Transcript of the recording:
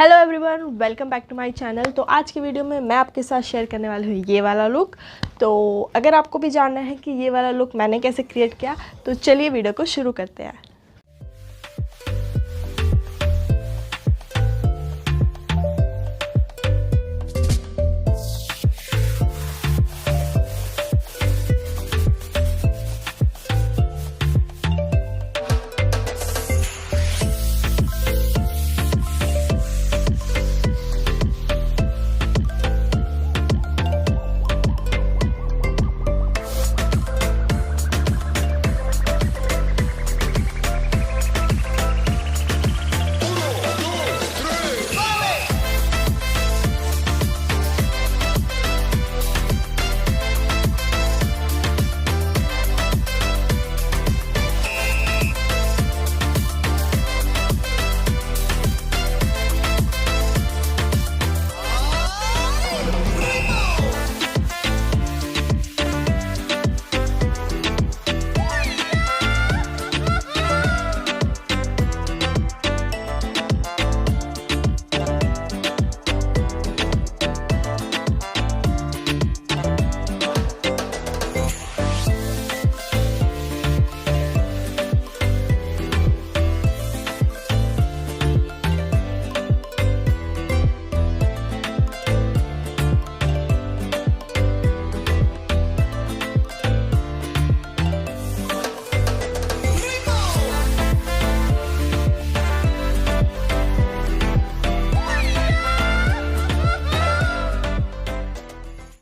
Hello everyone, welcome back to my channel. तो आज की वीडियो में मैं आपके साथ शेयर करने वाली हूँ ये वाला लुक। तो अगर आपको भी जानना है कि ये वाला लुक मैंने कैसे क्रिएट किया तो चलिए वीडियो को शुरू करते हैं।